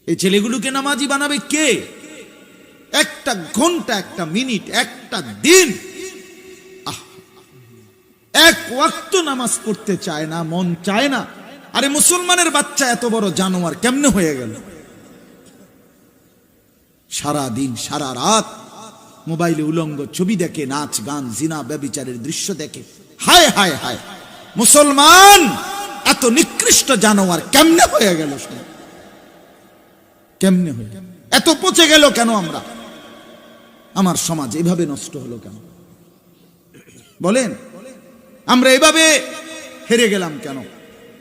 এই ছেলেগুলোকে নামাজি বানাবে কে? একটা ঘন্টা, একটা মিনিট, একটা দিন এক ওয়াক্ত নামাজ পড়তে চায় না, মন চায় না। আরে মুসলমানের বাচ্চা এত বড় জানোয়ার কেমনে হয়ে গেল? সারা দিন সারা রাত মোবাইলে উলঙ্গ ছবি দেখে, নাচ গান জিনা ব্যভিচারের দৃশ্য দেখে। হায় হায় হায়, মুসলমান এত নিকৃষ্ট জানোয়ার কেমনে হয়ে গেল? কেমনে হয়ে গেল? এত পচে গেল কেন আমরা? আমার সমাজ এভাবে নষ্ট হলো কেন বলেন? আমরা এভাবে হেরে গেলাম কেন?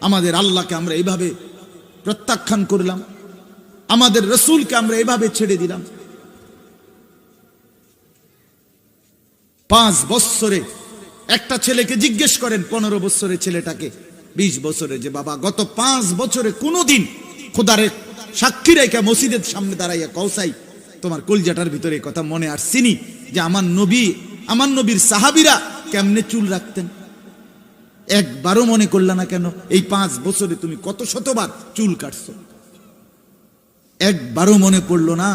আমাদের আল্লাহকে আমরা এইভাবে প্রত্যাখ্যান করলাম, আমাদের রসুলকে আমরা এইভাবে ছেড়ে দিলাম। 5 বছরে একটা ছেলেকে জিজ্ঞেস করেন, 15 বছরের ছেলেটাকে, 20 বছরে, যে বাবা গত 5 বছরে কোনদিন খোদারে সাক্ষী রেখে মসজিদের সামনে দাঁড়াইয়া কৌসাই তোমার কলজাটার ভিতরে কথা মনে আসছিনি যে আমার নবী, আমার নবীর সাহাবীরা কেমনে চুল রাখতেন? একবারও মনে করলা না কেন? এই 5 বছরে তুমি কত শতবার চুল কাটছো, একবারও মনে পড়লো না?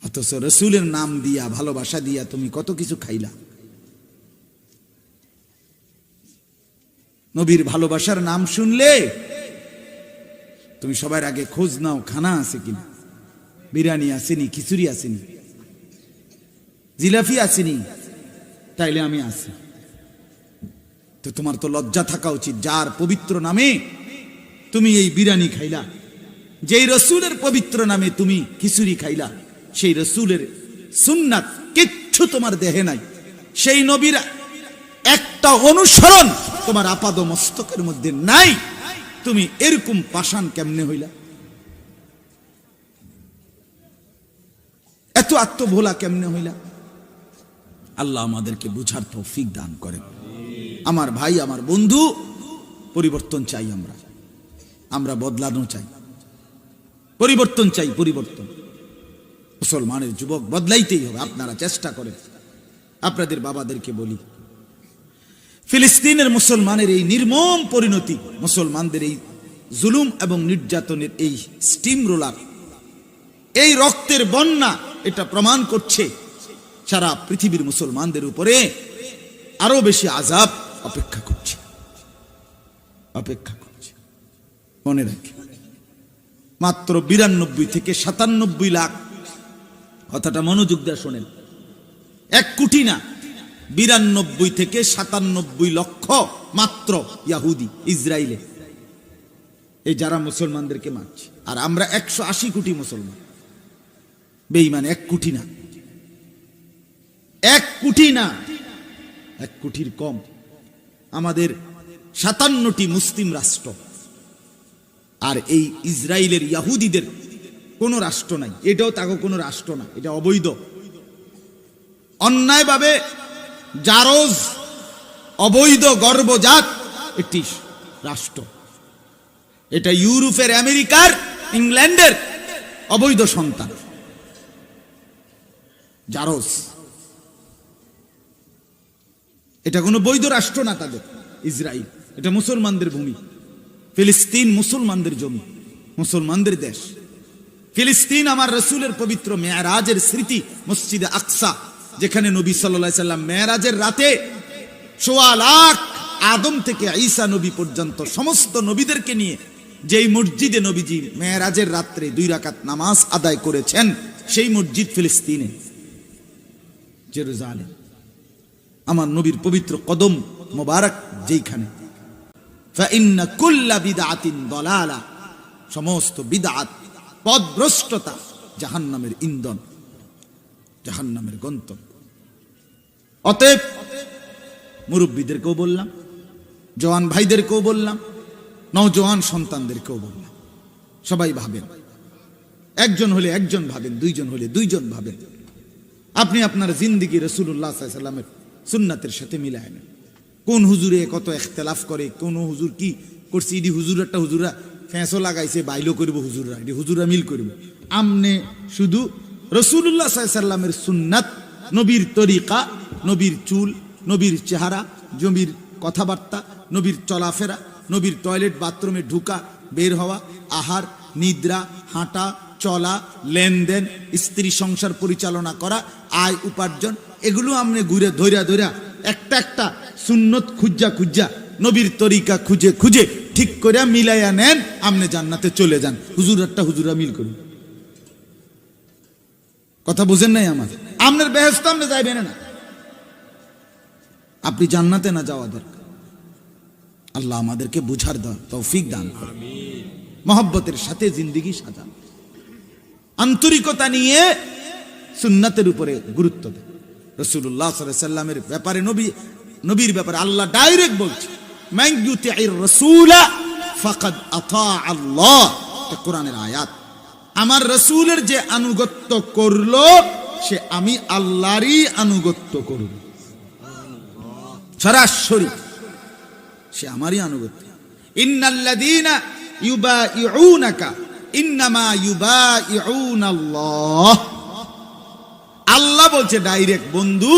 অথচ রসুলের নাম দিয়া, ভালোবাসা দিয়া তুমি কত কিছু খাইলা। নবীর ভালোবাসার নাম শুনলে তুমি সবার আগে খোঁজ নাও খানা আছে কিনা, বিরিয়ানি আসেনি, খিচুড়ি আসেনি, জিলাপি আসেনি, তাইলে আমি আসি। তো তোমার তো লজ্জা থাকা উচিত, যার পবিত্র নামে তুমি এই বিরিয়ানি খাইলা, যেই রসুলের পবিত্র নামে তুমি খিচুড়ি খাইলা, সেই রসুলের সুন্নাত কিচ্ছু তোমার দেহে নাই, সেই নবীর একটা অনুসরণ তোমার আপাদ মস্তকের মধ্যে নাই, তুমি এরকম পাষাণ কেমনে হইলা? এত আত্মভোলা কেমনে হইলা? আল্লাহ আমাদেরকে বুঝার তৌফিক দান করেন। আমার ভাই, আমার বন্ধু, পরিবর্তন চাই আমরা, আমরা বদলানো চাই, পরিবর্তন চাই, পরিবর্তন। মুসলমানের যুবক বদলাইতেই হবে। আপনারা চেষ্টা করেন। আপনাদের বাবাদেরকে বলি, ফিলিস্তিনের মুসলমানের এই নির্মম পরিণতি, মুসলমানদের এই জুলুম এবং নির্যাতনের এই স্টিম রোলার, এই রক্তের বন্যা, এটা প্রমাণ করছে সারা পৃথিবীর মুসলমানদের উপরে আরো বেশি আযাব অপেক্ষা করছে, অপেক্ষা করছে। মনে রাখে, মাত্র 92 থেকে 97 লাখ, কথাটা মনোযোগ দিয়ে শোনেন, 1 কোটি না, 92 থেকে 97 লক্ষ মাত্র ইহুদি ইসরায়েলে, এই যারা মুসলমানদেরকে মারছে। আর আমরা 180 কোটি মুসলমান, বেঈমান। 1 কোটি না, 1 কোটি না, 1 কোটির কম। আমাদের 57টি মুসলিম রাষ্ট্র, আর এই ইসরায়েলের ইহুদিদের কোনো রাষ্ট্র নাই। এটাও তাকে কোনো রাষ্ট্র না, এটা অবৈধ, অন্যায়ভাবে জারজ, অবৈধ গর্ভজাত একটি রাষ্ট্র। এটা ইউরোপের, আমেরিকার, ইংল্যান্ডের অবৈধ সন্তান, জারজ। এটা কোনো বৈধ রাষ্ট্র না তাদের, ইসরায়েল। এটা মুসলমানদের ভূমি, ফিলিস্তিন মুসলমানদের জমি, মুসলমানদের দেশ। ফিলিস্তিন আমার রসুলের পবিত্র মেরাজের স্মৃতি, মসজিদে আকসা, যেখানে নবী সাল্লাল্লাহু আলাইহি সাল্লাম মেরাজের রাতে 1.25 লাখ আদম থেকে ঈসা নবী পর্যন্ত সমস্ত নবীদেরকে নিয়ে যেই মসজিদে নবীজি মেরাজের রাত্রে 2 রাকাত নামাজ আদায় করেছেন, সেই মসজিদ ফিলিস্তিনে, জেরুজালেম। আমার নবীর পবিত্র কদম মোবারক যেখানে। ফাইন্না কুল্লা বিদআতিন দালালা, সমস্ত বিদআত, পথভ্রষ্টতা জাহান্নামের ইন্ধন, জাহান্নামের গন্তব্য। অতএব মুরব্বীদেরকেও বললাম, জওয়ান ভাইদেরকেও বললাম, নওজওয়ান সন্তানদেরকেও বললাম, সবাই ভাবেন। 1জন হলে 1জন ভাবেন, 2জন হলে 2জন ভাবেন। আপনি আপনার জিন্দেগি রাসূলুল্লাহ সাল্লাল্লাহু আলাইহি ওয়াসাল্লামের সুন্নাতের সাথে মিলায় নেন। কোন হুজুরে কত ইখতিলাফ করে, কোন হুজুর কি করছে, ইডি হুজুর একটা হুজুরা ফেঁসো লাগাইছে, বাইলো করব হুজুররা, এটি হুজুরা মিল করব। আমনে শুধু রাসূলুল্লাহ সাল্লাল্লাহু আলাইহি ওয়াসাল্লামের সুন্নাত, নবীর তরিকা, নবীর চুল, নবীর চেহারা, নবীর কথাবার্তা, নবীর চলাফেরা, নবীর টয়লেট বাথরুমে ঢুকা বের হওয়া, আহার, নিদ্রা, হাঁটা, চলা, লেনদেন, স্ত্রী সংসার পরিচালনা করা, আয় উপার্জন, এগুলো আপনি ঘুরে ধৈরা একটা একটা সুন্নত খুঁজা নবীর তরিকা খুঁজে ঠিক করে মিলাইয়া নেন, আপনি জান্নাতে চলে যান। হুজুরা মিল করুন। কথা বুঝেন নাই আমার? আপনার বেহেশতে আপনি যাইবেন না, আপনি জান্নাতে না যাওয়া দরকার। আল্লাহ আমাদেরকে বুঝার তৌফিক দান করেন। মহব্বতের সাথে জিন্দেগি সাজান, আন্তরিকতা নিয়ে সুন্নাতের উপরে গুরুত্ব দেন। রাসূলুল্লাহ সাল্লাল্লাহু আলাইহি সাল্লামের ব্যাপারে, নবীর ব্যাপারে আল্লাহ ডাইরেক্ট বলছে, মান ইউতি'র রাসূলা ফাকাদ আতা আল্লাহ। এটা কোরআনের আয়াত। আমার রাসূলের যে আনুগত্য করলো সে আমি আল্লাহরই আনুগত্য করব। সরাসরি সে আমারই আনুগত্য। ইন্নাল্লাযীনা ইউবাইউনাকা ইন্নামা ইউবাইউনাল্লাহ। আল্লাহ বলছে ডাইরেক্ট, বন্ধু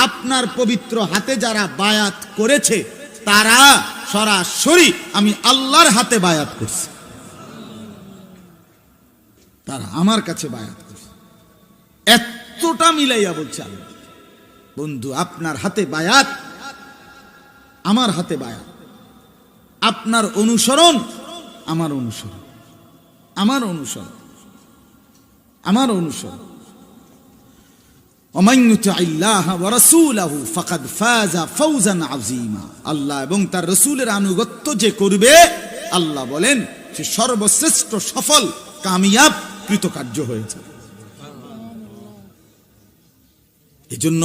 আপনার পবিত্র হাতে যারা বায়াত করেছে তারা সরাসরি আমি আল্লাহর হাতে বায়াত করছে, তারা আমার কাছে বায়াত করছে। এতটা মিলাইয়া বলছে আল্লাহ, বন্ধু আপনার হাতে বায়াত, আমার হাতে বায়াত, আপনার অনুসরণ আমার অনুসরণ, আমার অনুসরণ, আমার অনুসরণ। ওমান ইউতি'ল্লাহ ওয়া রাসূলাহু ফাকাদ ফাযা ফাওজান আযীমা। আল্লাহ এবং তার রাসূলের আনুগত্য যে করবে, আল্লাহ বলেন সে সর্বশ্রেষ্ঠ সফল কামিয়াব কৃতকার্য হয়েছে। এজন্য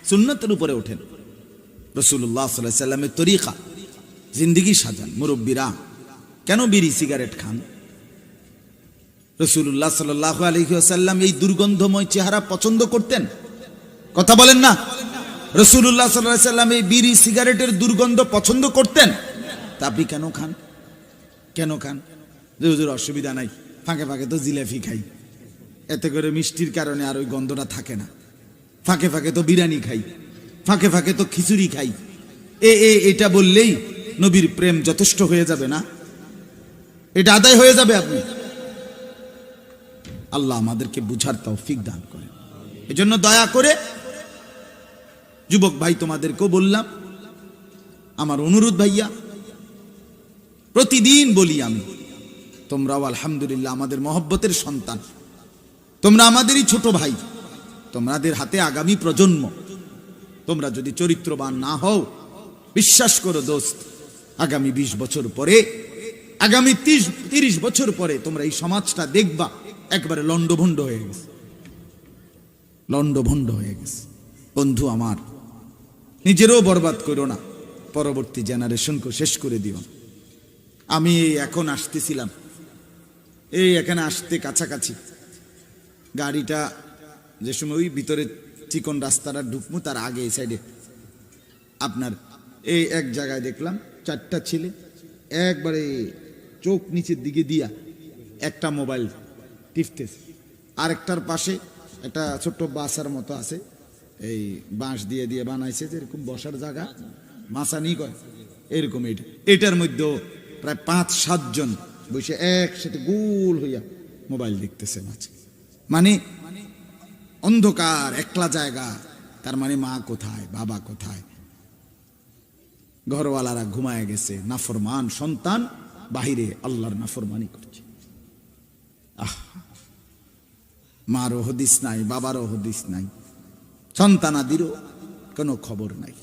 সুন্নতের উপরে ওঠেন। রাসূলুল্লাহ সাল্লাল্লাহু আলাইহি সাল্লামের তরিকা জিন্দেগি সাজান। মুরব্বীরা কেন বিড়ি সিগারেট খান? রাসূলুল্লাহ সাল্লাল্লাহু আলাইহি ওয়াসাল্লাম এই দুর্গন্ধময় চেহারা পছন্দ করতেন? কথা বলেন না। রাসূলুল্লাহ সাল্লাল্লাহু আলাইহি ওয়াসাল্লাম এই বিড়ি সিগারেটের দুর্গন্ধ পছন্দ করতেন? তা আপনি কেন খান? কেন খান? যে হুজুর অসুবিধা নাই, ফাঁকে ফাঁকে তো জিলাপি খাই, এতে করে মিষ্টির কারণে আর ওই গন্ধটা থাকে না। ফাঁকে ফাঁকে তো বিরিয়ানি খাই, ফাঁকে ফাঁকে তো খিচুড়ি খাই, এটা বললেই নবীর প্রেম যথেষ্ট হয়ে যাবে না? এটা আদায় হয়ে যাবে আপনি? আল্লাহ আমাদেরকে বুঝার তৌফিক দান করেন। এজন্য দয়া করে যুবক ভাই তোমাদেরকেও বললাম, আমার অনুরোধ ভাইয়া, প্রতিদিন বলি আমি, তোমরাও আলহামদুলিল্লাহ আমাদের মহব্বতের সন্তান, তোমরা আমাদেরই ছোট ভাই, তোমাদের হাতে আগামী প্রজন্ম। তোমরা যদি চরিত্রবান না হও, বিশ্বাস করো দোস্ত, আগামী 20 বছর পরে, আগামী 30 বছর পরে তোমরা এই সমাজটা দেখবা একবারে লন্ডভন্ড হয়ে গেছে, লন্ডভন্ড হয়ে গেছে। বন্ধু আমার, নিজেরও বরবাদ করো না, পরবর্তী জেনারেশনকে শেষ করে দিও না। আমি এখন আসতেছিলাম, এই এখানে আসতে কাছাকাছি গাড়িটা যে সময় ওই ভিতরে চিকন রাস্তাটা ঢুকমু, তার আগে এই সাইডে আপনার এই এক জায়গায় দেখলাম 4টা ছেলে একবারে চোখ নিচের দিকে দিয়া একটা মোবাইল টিপতেছে, আরেকটার পাশে একটা ছোট্ট বাসার মতো আছে, এই বাঁশ দিয়ে দিয়ে বানাইছে যেরকম বসার জায়গা, মাছানি করে এরকম। এটার মধ্যেও প্রায় 5-7 জন বসে একসাথে গোল হইয়া মোবাইল দেখতেছে মাঝে। মানে অন্ধকার একলা জায়গা, তার মানে মা কোথায়, বাবা কোথায়, ঘরওয়ালারা ঘুমায় গেছে, নাফরমান সন্তান বাহিরে আল্লাহর নাফরমানি করছে। মারও হদিস নাই, বাবারও হদিস নাই, সন্তানাদিরও কোনো খবর নাই।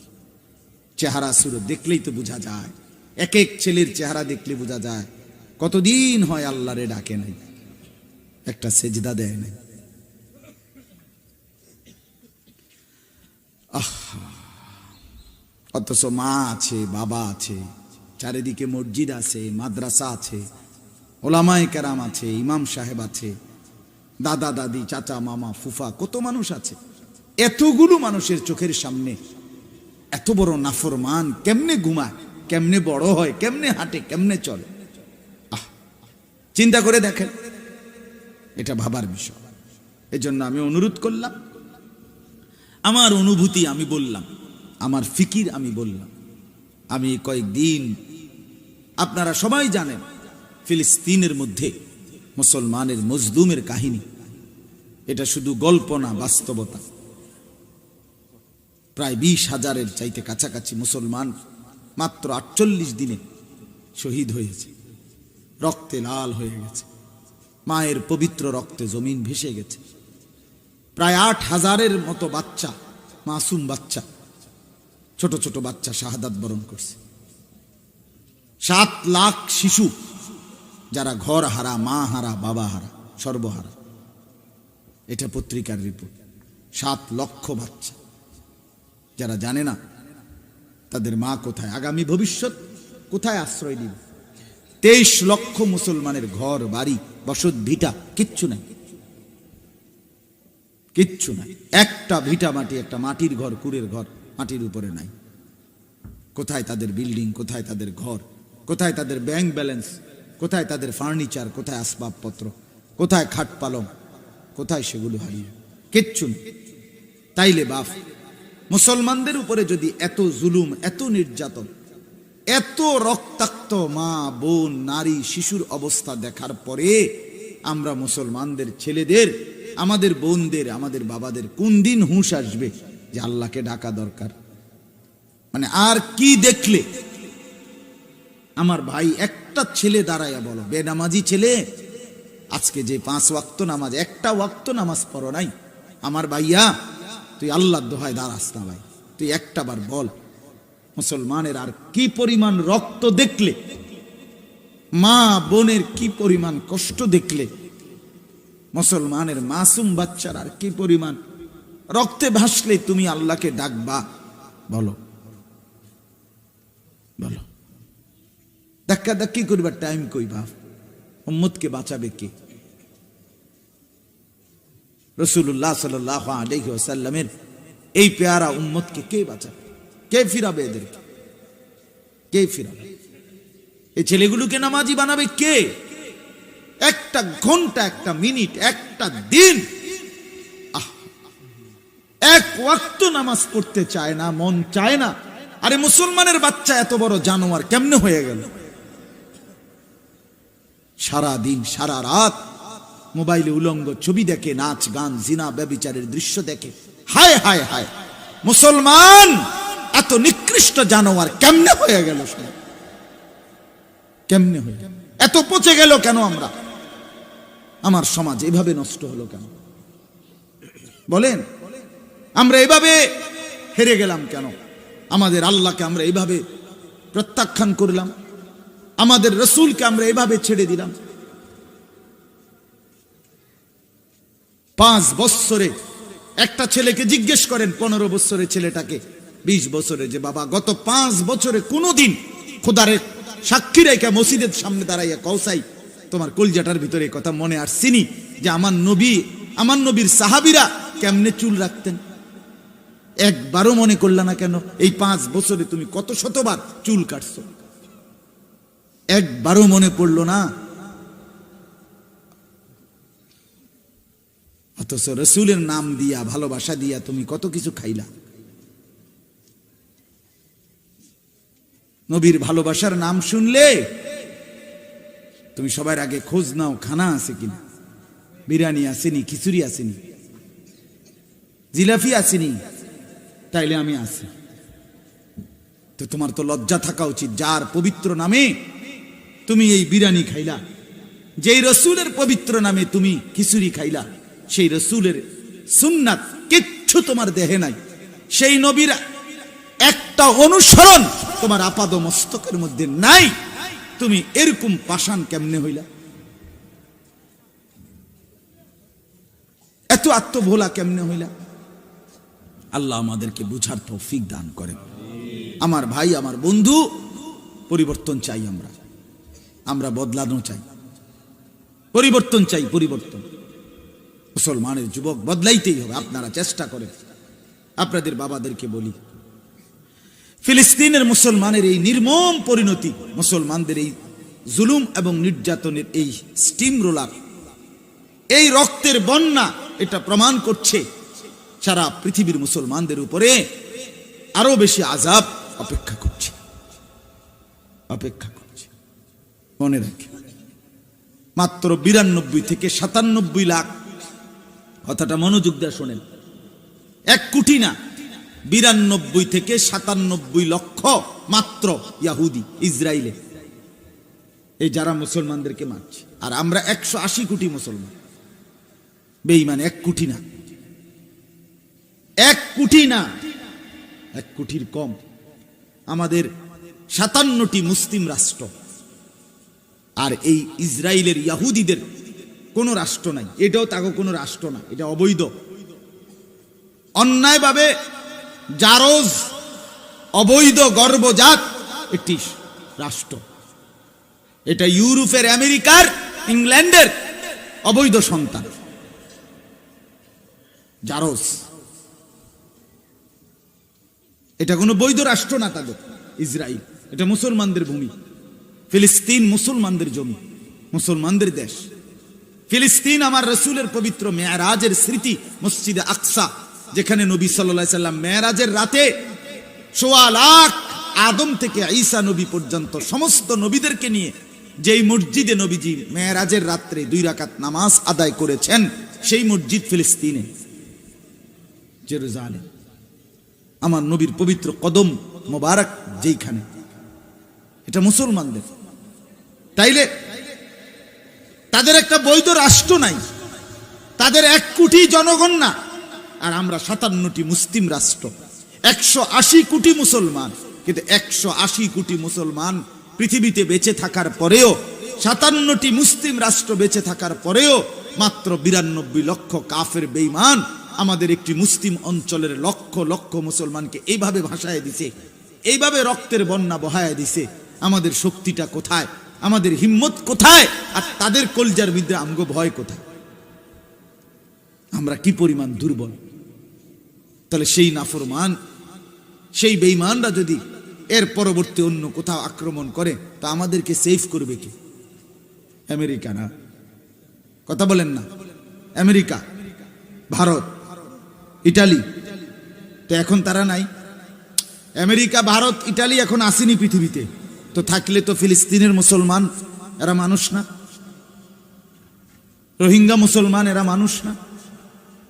চেহারা সুর দেখলেই তো বোঝা যায়, এক এক ছেলের চেহারা দেখলে বোঝা যায় কতদিন হয় আল্লাহরে ডাকে নাই, একটা সেজদা দেয় নাই। অথচ মা আছে, বাবা আছে, চারিদিকে মসজিদ আছে, মাদ্রাসা আছে, ওলামায়ে কেরাম আছে, ইমাম সাহেব আছে, দাদা দাদি, চাচা মামা ফুফা, কত মানুষ আছে। এতগুলো মানুষের চোখের সামনে এত বড় নাফরমান কেমনে ঘুমায়, কেমনে বড় হয়, কেমনে হাঁটে, কেমনে চলে? চিন্তা করে দেখেন, এটা ভাবার বিষয়। এজন্য আমি অনুরোধ করলাম, আমার অনুভূতি আমি বললাম, আমার ফিকির আমি বললাম, আমি কয়েকদিন, আপনারা সবাই জানেন ফিলিস্তিনের মধ্যে মুসলমানের মজলুমের কাহিনী। এটা শুধু গল্প না, বাস্তবতা। প্রায় 20,000-এর চাইতে কাছাকাছি মুসলমান মাত্র 48 দিনে শহীদ হয়েছে, রক্তে লাল হয়ে গেছে, মায়ের পবিত্র রক্তে জমিন ভেসে গেছে। প্রায় 8,000-এর মতো বাচ্চা, মাসুম বাচ্চা, ছোট ছোট বাচ্চা শাহাদাত বরণ করছে। 7 লাখ শিশু যারা ঘর হারা, মা হারা, বাবা হারা, সর্বহারা। এটা পত্রিকার রিপোর্ট। 7 লক্ষ বাচ্চা যারা জানে না তাদের মা কোথায়, আগামী ভবিষ্যৎ কোথায় আশ্রয় দিবে। 23 লক্ষ মুসলমানের ঘর বাড়ি, বসত ভিটা কিচ্ছু নাই, কিচ্ছু নাই। একটা ভিটা মাটি, একটা মাটির ঘর, কুড়ের ঘর মাটির উপরে নাই। কোথায় তাদের বিল্ডিং, কোথায় তাদের ঘর, কোথায় তাদের ব্যাংক ব্যালেন্স, কোথায় তাদের ফার্নিচার, কোথায় আসবাবপত্র, কোথায় খাট পালং, কোথায় সেগুলো হারিয়ে, কিচ্ছু নেই। তাইলে বাপ, মুসলমানদের উপরে যদি এত জুলুম, এত নির্যাতন, এত রক্তাক্ত মা, বোন, নারী, শিশুর অবস্থা দেখার পরে আমরা মুসলমানদের ছেলেদের, আমাদের বোনদের, আমাদের বাবাদের কোন দিন হুঁশ আসবে যে আল্লাহকে ডাকা দরকার? মানে আর কি দেখলে? আমার ভাই, একটা ছেলে দাঁড়াইয়া বলো, বেনামাজি ছেলে, আজকে যে 5 ওয়াক্ত নামাজ, একটা ওয়াক্ত নামাজ পড়ো নাই, আমার ভাইয়া তুই আল্লাহর দোহায় দাঁড়াস না ভাই, তুই একটা বার বল, মুসলমানের আর কি পরিমাণ রক্ত দেখলে, মা বোনের কি পরিমাণ কষ্ট দেখলে, মুসলমানের মাসুম বাচ্চার আর কি পরিমাণ রক্তে ভাসলে তুমি আল্লাহকে ডাকবা? বলো বলো। ধাক্কা ধাক্কি করবার টাইম কই বাপ? উম্মতকে বাঁচাবে কে? রাসূলুল্লাহ সাল্লাল্লাহু আলাইহি ওয়াসাল্লামের এই পেয়ারা উম্মতকে কে বাঁচাবে? কে ফিরাবে এদেরকে? কে ফিরাবে? এই ছেলেগুলোকে নামাজি বানাবে কে? একটা ঘন্টা, একটা মিনিট, একটা দিন এক ওয়াক্ত নামাজ পড়তে চায় না, মন চায় না। আরে মুসলমানের বাচ্চা এত বড় জানোয়ার কেমনে হয়ে গেল? সারা দিন সারা রাত মোবাইলে উলঙ্গ ছবি দেখে, নাচ গান, জিনা ব্যভিচারের দৃশ্য দেখে। হায় হায় হায়, মুসলমান এত নিকৃষ্ট জানোয়ার কেমনে হয়ে গেল? কেমনে হয়ে গেল? এত পচে গেল কেন আমরা? আমার সমাজ এভাবে নষ্ট হলো কেন? বলেন, আমরা এভাবে হেরে গেলাম কেন? আমাদের আল্লাহকে আমরা এইভাবে প্রত্যাখ্যান করলাম, আমাদের রসুলকে আমরা এভাবে ছেড়ে দিলাম। 5 বছরে একটা ছেলেকে জিজ্ঞেস করেন, 15 বছরের ছেলেটাকে, 20 বছরে, যে বাবা গত 5 বছরে কোনদিন খোদারে সাক্ষী রেখে মসজিদের সামনে দাঁড়াইয়া কওসাই তোমার কলজাটার ভিতরে কথা মনে আসছিনি যে আমার নবী, আমার নবীর সাহাবীরা কেমনে চুল রাখতেন? একবারও মনে করলা না কেন? এই 5 বছরে তুমি কত শতবার চুল কাটছো, একবারও মনে পড়লো না? অথচ রসুলের নাম দিয়া, ভালোবাসা দিয়া তুমি কত কিছু খাইলা। নবীর ভালোবাসার নাম শুনলে তুমি সবার আগে খোঁজ নাও, খানা আছে কিনা, বিরিয়ানি আসেনি, খিচুড়ি আসেনি, জিলাপি আসেনি, তাইলে আমি আসি। তো তোমার তো লজ্জা থাকা উচিত, যার পবিত্র নামে তুমি এই বিরিয়ানি খাইলা, যেই রসুলের পবিত্র নামে তুমি খিচুড়ি খাইলা, সেই রসুলের সুন্নাত কিচ্ছু তোমার দেহে নাই, সেই নবীর একটা অনুসরণ তোমার আপাদ মস্তকের মধ্যে নাই, তুমি এরকম পাষাণ কেমনে হইলা? এত আত্মভোলা কেমনে হইলা? আল্লাহ আমাদেরকে বুঝার তৌফিক দান করেন। আমার ভাই, আমার বন্ধু, পরিবর্তন চাই আমরা, আমরা বদলানো চাই, পরিবর্তন চাই, পরিবর্তন। মুসলমানের যুবক বদলাইতেই হবে। আপনারা চেষ্টা করেন। আপনাদের বাবাদেরকে বলি, ফিলিস্তিনের মুসলমানের এই নির্মম পরিণতি, মুসলমানদের এই জুলুম এবং নির্যাতনের এই স্টিম রোলার, এই রক্তের বন্যা, এটা প্রমাণ করছে সারা পৃথিবীর মুসলমানদের উপরে আরো বেশি আযাব অপেক্ষা করছে। অপেক্ষা করছে। মনে রাখি, মাত্র 92 থেকে 97 লাখ, কথাটা মনোযোগ দিয়ে শোনেন, 1 কোটি না, 92 থেকে 97 লক্ষ মাত্র ইহুদি ইসরায়েলে, এই যারা মুসলমানদেরকে মারছে। আর আমরা 180 কোটি মুসলমান, বেঈমান। 1 কোটি না, 1 কোটি না, 1 কোটির কম। আমাদের 57টি মুসলিম রাষ্ট্র, আর এই ইসরায়েলের ইহুদিদের কোনো রাষ্ট্র নাই। এটাও তাকে কোনো রাষ্ট্র না, এটা অবৈধ, অন্যায়ভাবে জারজ, অবৈধ গর্ভজাত একটি রাষ্ট্র। এটা ইউরোপের, আমেরিকার, ইংল্যান্ডের অবৈধ সন্তান জারজ। এটা কোনো বৈধ রাষ্ট্র না তাদের ইসরায়েল। এটা মুসলমানদের ভূমি। ফিলিস্তিন মুসলমানদের জমি, মুসলমানদের দেশ। ফিলিস্তিন আমার রাসূলের পবিত্র মেরাজের স্মৃতি, মসজিদে আকসা, যেখানে নবী সাল্লাল্লাহু আলাইহি সাল্লাম মেরাজের রাতে ১৬ লাখ আদম থেকে ঈসা নবী পর্যন্ত সমস্ত নবীদেরকে নিয়ে যেই মসজিদে নবীজি মেরাজের রাত্রে 2 রাকাত নামাজ আদায় করেছেন, সেই মসজিদ ফিলিস্তিনে, জেরুজালেম। আমার নবীর পবিত্র কদম মোবারক যেইখানে, এটা মুসলমানদের। তাইলে তাদের একটা বৈধ রাষ্ট্র নাই, তাদের 1 কোটি জনগণ না, আর আমরা 57টি মুসলিম রাষ্ট্র, 180 কোটি মুসলমান। কিন্তু 180 কোটি মুসলমান পৃথিবীতে বেঁচে থাকার পরেও, 57টি মুসলিম রাষ্ট্র বেঁচে থাকার পরেও মাত্র 92 লক্ষ কাফের বেঈমান আমাদের একটি মুসলিম অঞ্চলের লক্ষ লক্ষ মুসলমানকে এইভাবে ভাসায় দিছে, এইভাবে রক্তের বন্যা বহায় দিছে। আমাদের শক্তিটা কোথায়? আমাদের হিম্মত কোথায়? আর তাদের কলজার মধ্যে আমগো ভয় কোথায়? আমরা কি পরিমাণ দুর্বল! তাহলে সেই নাফরমান, সেই বেঈমানরা যদি এর পরবর্তী অন্য কোথাও আক্রমণ করে, তা আমাদেরকে সেফ করবে কি? আমেরিকা না? কথা বলেন না? আমেরিকা, ভারত, ইটালি, তো এখন তারা নাই। আমেরিকা, ভারত, ইটালি এখন আসেনি পৃথিবীতে, তো থাকলে তো ফিলিস্তিনের মুসলমান এরা মানুষ না? রোহিঙ্গা মুসলমান এরা মানুষ না?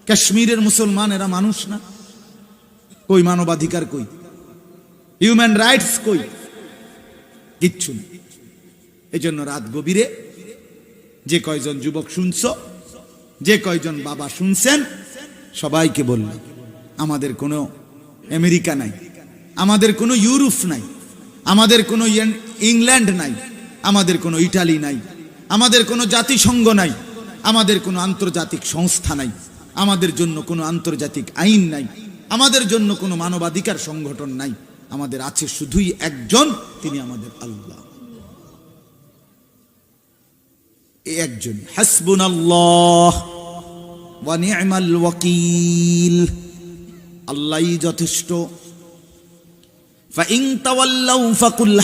কাশ্মীরের মুসলমান এরা মানুষ না? কই মানবাধিকার, কই হিউম্যান রাইটস, কই? কিচ্ছু না। এই জন্য রাত গভীরে যে কয়জন যুবক শুনছ, যে কয়জন বাবা শুনছেন, সবাইকে বললাম, আমাদের কোনো আমেরিকা নাই, আমাদের কোনো ইউরোপ নাই, আমাদের কোনো ইংল্যান্ড নাই, আমাদের কোনো ইটালি নাই, আমাদের কোনো জাতিসংঘ নাই, আমাদের কোনো আন্তর্জাতিক সংস্থা নাই, আমাদের জন্য কোনো আন্তর্জাতিক আইন নাই, আমাদের জন্য কোনো মানবাধিকার সংগঠন নাই। আমাদের আছে শুধুই একজন, তিনি আমাদের আল্লাহ। এই একজন, হাসবুনাল্লাহ ওয়া নি'মাল ওয়াকিল, আল্লাহই যথেষ্ট। ফা ইন তাওয়াল্লাউ ফাকুল